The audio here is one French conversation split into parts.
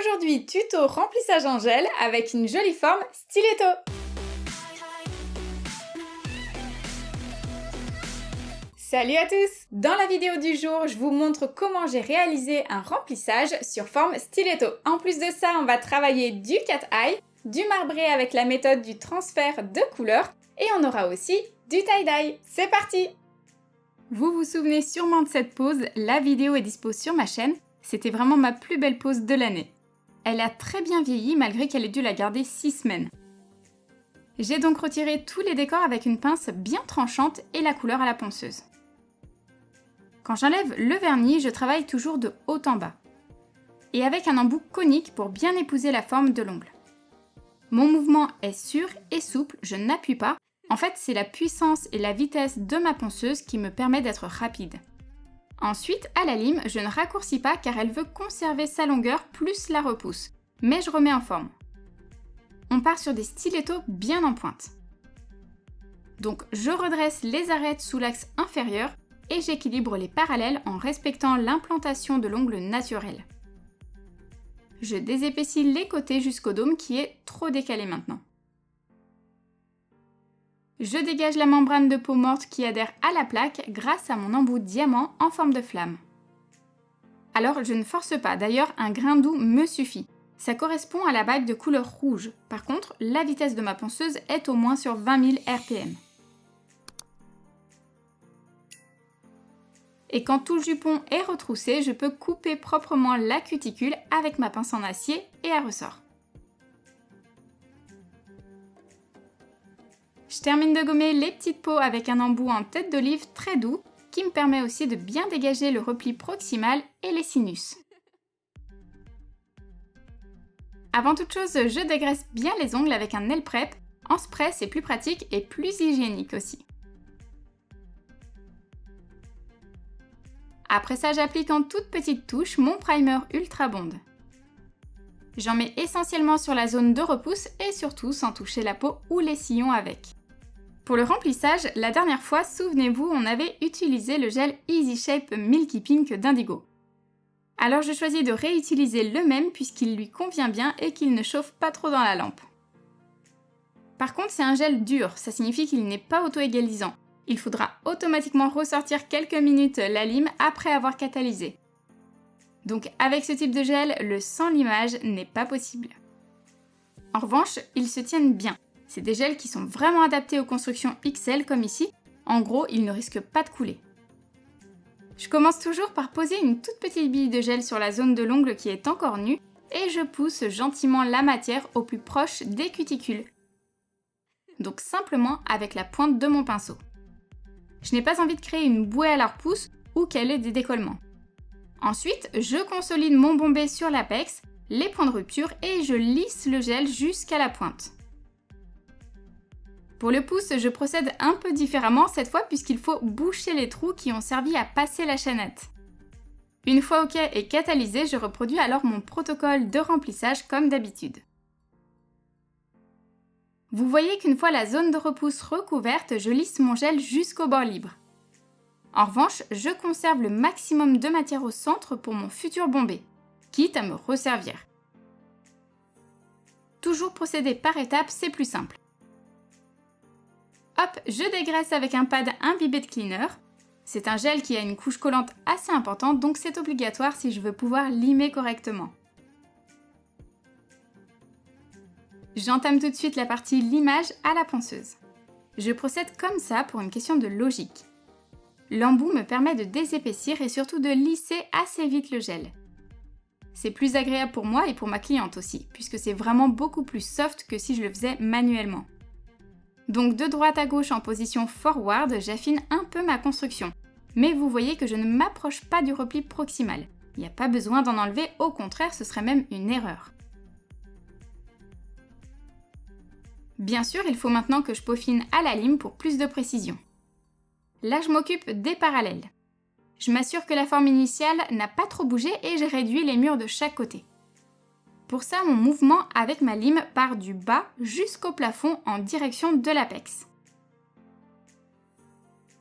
Aujourd'hui, tuto remplissage en gel avec une jolie forme stiletto. Salut à tous! Dans la vidéo du jour, je vous montre comment j'ai réalisé un remplissage sur forme stiletto. En plus de ça, on va travailler du cat eye, du marbré avec la méthode du transfert de couleurs et on aura aussi du tie-dye. C'est parti! Vous vous souvenez sûrement de cette pose, la vidéo est dispo sur ma chaîne. C'était vraiment ma plus belle pose de l'année. Elle a très bien vieilli malgré qu'elle ait dû la garder 6 semaines. J'ai donc retiré tous les décors avec une pince bien tranchante et la couleur à la ponceuse. Quand j'enlève le vernis, je travaille toujours de haut en bas. Et avec un embout conique pour bien épouser la forme de l'ongle. Mon mouvement est sûr et souple, je n'appuie pas. En fait, c'est la puissance et la vitesse de ma ponceuse qui me permet d'être rapide. Ensuite, à la lime, je ne raccourcis pas car elle veut conserver sa longueur plus la repousse, mais je remets en forme. On part sur des stilettos bien en pointe. Donc je redresse les arêtes sous l'axe inférieur et j'équilibre les parallèles en respectant l'implantation de l'ongle naturel. Je désépaissis les côtés jusqu'au dôme qui est trop décalé maintenant. Je dégage la membrane de peau morte qui adhère à la plaque grâce à mon embout diamant en forme de flamme. Alors je ne force pas, d'ailleurs un grain doux me suffit. Ça correspond à la bague de couleur rouge. Par contre, la vitesse de ma ponceuse est au moins sur 20 000 RPM. Et quand tout le jupon est retroussé, je peux couper proprement la cuticule avec ma pince en acier et à ressort. Je termine de gommer les petites peaux avec un embout en tête d'olive très doux qui me permet aussi de bien dégager le repli proximal et les sinus. Avant toute chose, je dégraisse bien les ongles avec un nail prep. En spray, c'est plus pratique et plus hygiénique aussi. Après ça, j'applique en toute petite touche mon primer Ultra Bond. J'en mets essentiellement sur la zone de repousse et surtout sans toucher la peau ou les sillons avec. Pour le remplissage, la dernière fois, souvenez-vous, on avait utilisé le gel Easy Shape Milky Pink d'Indigo. Alors je choisis de réutiliser le même puisqu'il lui convient bien et qu'il ne chauffe pas trop dans la lampe. Par contre, c'est un gel dur, ça signifie qu'il n'est pas auto-égalisant. Il faudra automatiquement ressortir quelques minutes la lime après avoir catalysé. Donc avec ce type de gel, le sans limage n'est pas possible. En revanche, ils se tiennent bien. C'est des gels qui sont vraiment adaptés aux constructions XL comme ici. En gros, ils ne risquent pas de couler. Je commence toujours par poser une toute petite bille de gel sur la zone de l'ongle qui est encore nue et je pousse gentiment la matière au plus proche des cuticules. Donc simplement avec la pointe de mon pinceau. Je n'ai pas envie de créer une bouée à la repousse ou qu'elle ait des décollements. Ensuite, je consolide mon bombé sur l'apex, les points de rupture et je lisse le gel jusqu'à la pointe. Pour le pouce, je procède un peu différemment cette fois puisqu'il faut boucher les trous qui ont servi à passer la chaînette. Une fois OK et catalysé, je reproduis alors mon protocole de remplissage comme d'habitude. Vous voyez qu'une fois la zone de repousse recouverte, je lisse mon gel jusqu'au bord libre. En revanche, je conserve le maximum de matière au centre pour mon futur bombé, quitte à me resservir. Toujours procéder par étapes, c'est plus simple. Hop, je dégraisse avec un pad imbibé de cleaner. C'est un gel qui a une couche collante assez importante, donc c'est obligatoire si je veux pouvoir limer correctement. J'entame tout de suite la partie limage à la ponceuse. Je procède comme ça pour une question de logique. L'embout me permet de désépaissir et surtout de lisser assez vite le gel. C'est plus agréable pour moi et pour ma cliente aussi, puisque c'est vraiment beaucoup plus soft que si je le faisais manuellement. Donc de droite à gauche en position forward, j'affine un peu ma construction. Mais vous voyez que je ne m'approche pas du repli proximal. Il n'y a pas besoin d'en enlever, au contraire ce serait même une erreur. Bien sûr, il faut maintenant que je peaufine à la lime pour plus de précision. Là, je m'occupe des parallèles. Je m'assure que la forme initiale n'a pas trop bougé et je réduis les murs de chaque côté. Pour ça, mon mouvement avec ma lime part du bas jusqu'au plafond en direction de l'apex.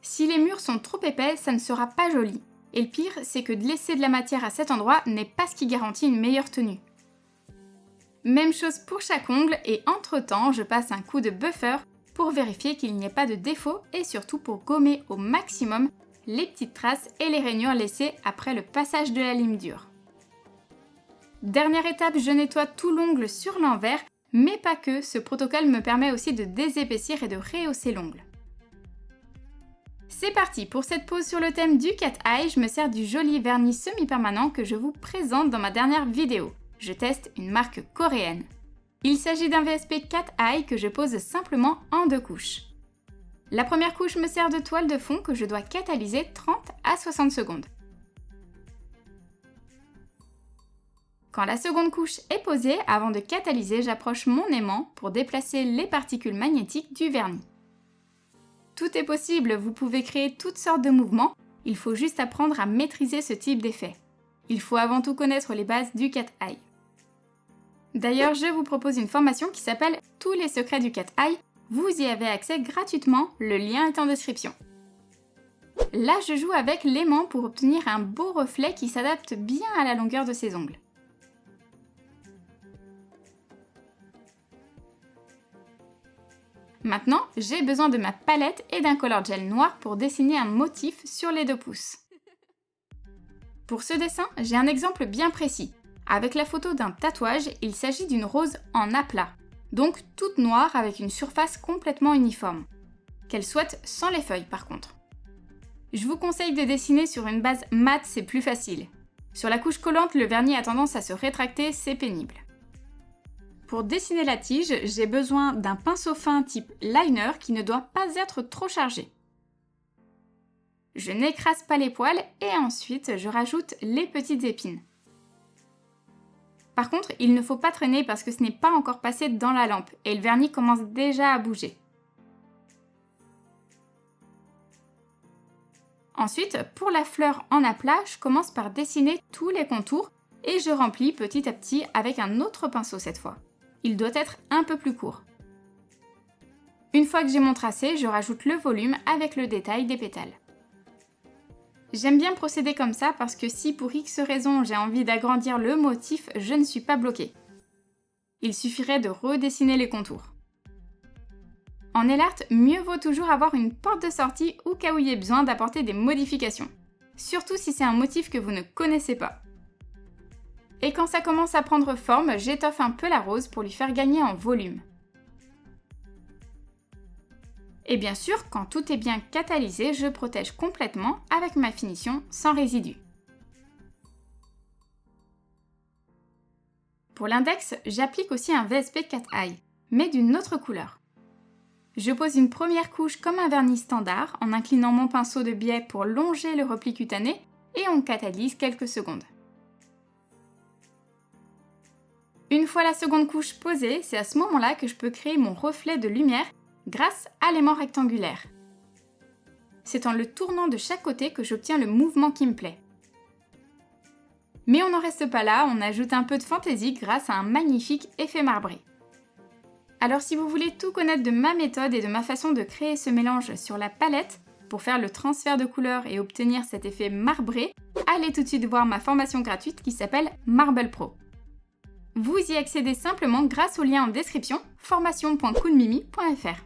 Si les murs sont trop épais, ça ne sera pas joli. Et le pire, c'est que de laisser de la matière à cet endroit n'est pas ce qui garantit une meilleure tenue. Même chose pour chaque ongle et entre-temps, je passe un coup de buffer pour vérifier qu'il n'y ait pas de défaut et surtout pour gommer au maximum les petites traces et les rainures laissées après le passage de la lime dure. Dernière étape, je nettoie tout l'ongle sur l'envers, mais pas que, ce protocole me permet aussi de désépaissir et de rehausser l'ongle. C'est parti, pour cette pause sur le thème du cat eye, je me sers du joli vernis semi-permanent que je vous présente dans ma dernière vidéo. Je teste une marque coréenne. Il s'agit d'un VSP Cat Eye que je pose simplement en 2 couches. La première couche me sert de toile de fond que je dois catalyser 30 à 60 secondes. Quand la seconde couche est posée, avant de catalyser, j'approche mon aimant pour déplacer les particules magnétiques du vernis. Tout est possible, vous pouvez créer toutes sortes de mouvements, il faut juste apprendre à maîtriser ce type d'effet. Il faut avant tout connaître les bases du cat eye. D'ailleurs, je vous propose une formation qui s'appelle « Tous les secrets du cat eye ». Vous y avez accès gratuitement, le lien est en description. Là, je joue avec l'aimant pour obtenir un beau reflet qui s'adapte bien à la longueur de ses ongles. Maintenant, j'ai besoin de ma palette et d'un color gel noir pour dessiner un motif sur les 2 pouces. Pour ce dessin, j'ai un exemple bien précis. Avec la photo d'un tatouage, il s'agit d'une rose en aplat, donc toute noire avec une surface complètement uniforme. Qu'elle soit sans les feuilles par contre. Je vous conseille de dessiner sur une base mate, c'est plus facile. Sur la couche collante, le vernis a tendance à se rétracter, c'est pénible. Pour dessiner la tige, j'ai besoin d'un pinceau fin type liner qui ne doit pas être trop chargé. Je n'écrase pas les poils et ensuite je rajoute les petites épines. Par contre, il ne faut pas traîner parce que ce n'est pas encore passé dans la lampe et le vernis commence déjà à bouger. Ensuite, pour la fleur en aplat, je commence par dessiner tous les contours et je remplis petit à petit avec un autre pinceau cette fois. Il doit être un peu plus court. Une fois que j'ai mon tracé, je rajoute le volume avec le détail des pétales. J'aime bien procéder comme ça parce que si pour X raison j'ai envie d'agrandir le motif, je ne suis pas bloquée. Il suffirait de redessiner les contours. En nail art, mieux vaut toujours avoir une porte de sortie au cas où il y ait besoin d'apporter des modifications. Surtout si c'est un motif que vous ne connaissez pas. Et quand ça commence à prendre forme, j'étoffe un peu la rose pour lui faire gagner en volume. Et bien sûr, quand tout est bien catalysé, je protège complètement avec ma finition sans résidus. Pour l'index, j'applique aussi un VSP Cat Eye, mais d'une autre couleur. Je pose une première couche comme un vernis standard en inclinant mon pinceau de biais pour longer le repli cutané et on catalyse quelques secondes. Une fois la seconde couche posée, c'est à ce moment-là que je peux créer mon reflet de lumière grâce à l'aimant rectangulaire. C'est en le tournant de chaque côté que j'obtiens le mouvement qui me plaît. Mais on n'en reste pas là, on ajoute un peu de fantaisie grâce à un magnifique effet marbré. Alors si vous voulez tout connaître de ma méthode et de ma façon de créer ce mélange sur la palette, pour faire le transfert de couleurs et obtenir cet effet marbré, allez tout de suite voir ma formation gratuite qui s'appelle Marble Pro. Vous y accédez simplement grâce au lien en description, formation.kunmimi.fr.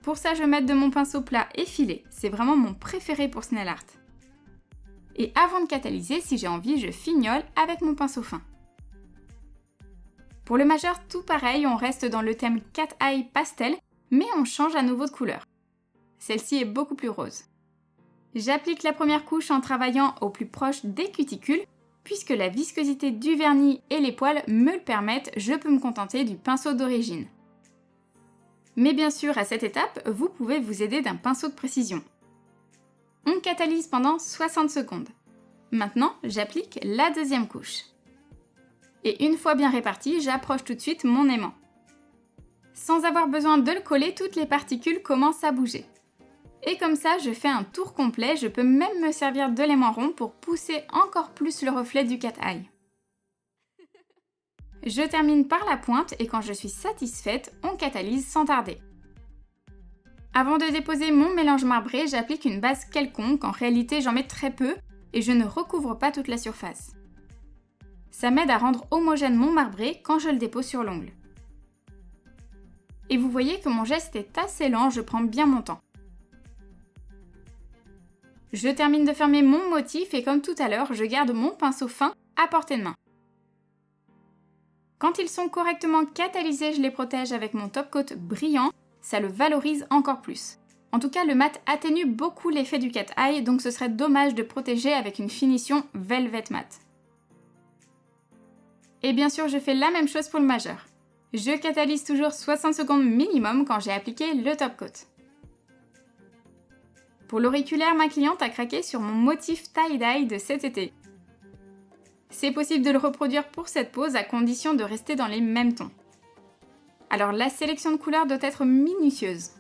Pour ça, je vais mettre de mon pinceau plat effilé, c'est vraiment mon préféré pour ce nail art. Et avant de catalyser, si j'ai envie, je fignole avec mon pinceau fin. Pour le majeur, tout pareil, on reste dans le thème Cat Eye pastel, mais on change à nouveau de couleur. Celle-ci est beaucoup plus rose. J'applique la première couche en travaillant au plus proche des cuticules, puisque la viscosité du vernis et les poils me le permettent, je peux me contenter du pinceau d'origine. Mais bien sûr, à cette étape, vous pouvez vous aider d'un pinceau de précision. On catalyse pendant 60 secondes. Maintenant, j'applique la deuxième couche. Et une fois bien réparti, j'approche tout de suite mon aimant. Sans avoir besoin de le coller, toutes les particules commencent à bouger. Et comme ça, je fais un tour complet, je peux même me servir de l'aimant rond pour pousser encore plus le reflet du cat eye. Je termine par la pointe et quand je suis satisfaite, on catalyse sans tarder. Avant de déposer mon mélange marbré, j'applique une base quelconque, en réalité j'en mets très peu et je ne recouvre pas toute la surface. Ça m'aide à rendre homogène mon marbré quand je le dépose sur l'ongle. Et vous voyez que mon geste est assez lent, je prends bien mon temps. Je termine de fermer mon motif et comme tout à l'heure, je garde mon pinceau fin à portée de main. Quand ils sont correctement catalysés, je les protège avec mon top coat brillant, ça le valorise encore plus. En tout cas, le mat atténue beaucoup l'effet du cat eye, donc ce serait dommage de protéger avec une finition velvet mat. Et bien sûr, je fais la même chose pour le majeur. Je catalyse toujours 60 secondes minimum quand j'ai appliqué le top coat. Pour l'auriculaire, ma cliente a craqué sur mon motif tie-dye de cet été. C'est possible de le reproduire pour cette pose à condition de rester dans les mêmes tons. Alors la sélection de couleurs doit être minutieuse.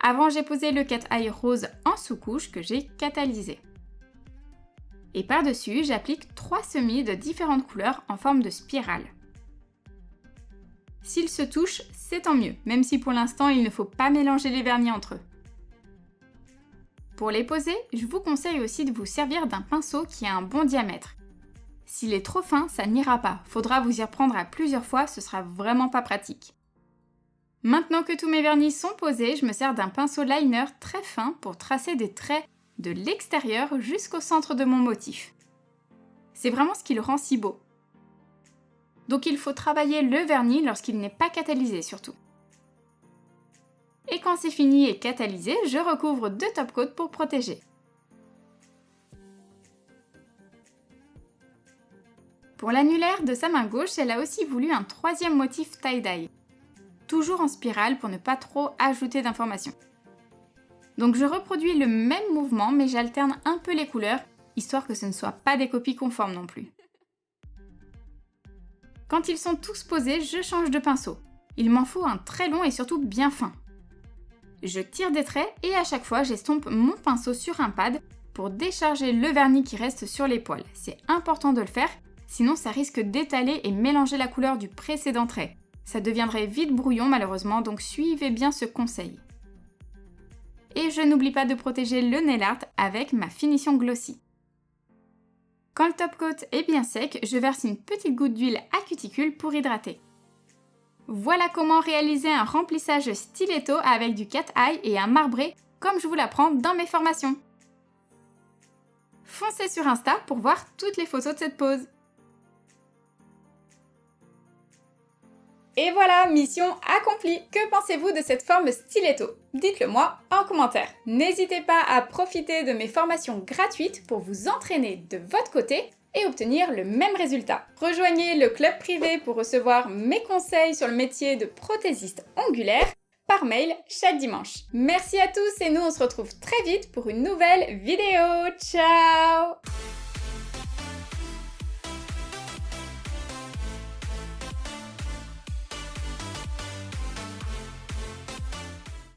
Avant, j'ai posé le cat eye rose en sous-couche que j'ai catalysé. Et par-dessus, j'applique 3 semis de différentes couleurs en forme de spirale. S'ils se touchent, c'est tant mieux, même si pour l'instant, il ne faut pas mélanger les vernis entre eux. Pour les poser, je vous conseille aussi de vous servir d'un pinceau qui a un bon diamètre. S'il est trop fin, ça n'ira pas, faudra vous y reprendre à plusieurs fois, ce sera vraiment pas pratique. Maintenant que tous mes vernis sont posés, je me sers d'un pinceau liner très fin pour tracer des traits de l'extérieur jusqu'au centre de mon motif. C'est vraiment ce qui le rend si beau. Donc il faut travailler le vernis lorsqu'il n'est pas catalysé surtout. Et quand c'est fini et catalysé, je recouvre de top coat pour protéger. Pour l'annulaire de sa main gauche, elle a aussi voulu un troisième motif tie-dye. Toujours en spirale pour ne pas trop ajouter d'informations. Donc je reproduis le même mouvement mais j'alterne un peu les couleurs, histoire que ce ne soit pas des copies conformes non plus. Quand ils sont tous posés, je change de pinceau. Il m'en faut un très long et surtout bien fin. Je tire des traits et à chaque fois j'estompe mon pinceau sur un pad pour décharger le vernis qui reste sur les poils. C'est important de le faire, sinon ça risque d'étaler et mélanger la couleur du précédent trait. Ça deviendrait vite brouillon malheureusement, donc suivez bien ce conseil. Et je n'oublie pas de protéger le nail art avec ma finition glossy. Quand le top coat est bien sec, je verse une petite goutte d'huile à cuticule pour hydrater. Voilà comment réaliser un remplissage stiletto avec du cat eye et un marbré comme je vous l'apprends dans mes formations. Foncez sur Insta pour voir toutes les photos de cette pose. Et voilà, mission accomplie! Que pensez-vous de cette forme stiletto? Dites-le moi en commentaire. N'hésitez pas à profiter de mes formations gratuites pour vous entraîner de votre côté et obtenir le même résultat. Rejoignez le club privé pour recevoir mes conseils sur le métier de prothésiste ongulaire par mail chaque dimanche. Merci à tous et nous on se retrouve très vite pour une nouvelle vidéo. Ciao!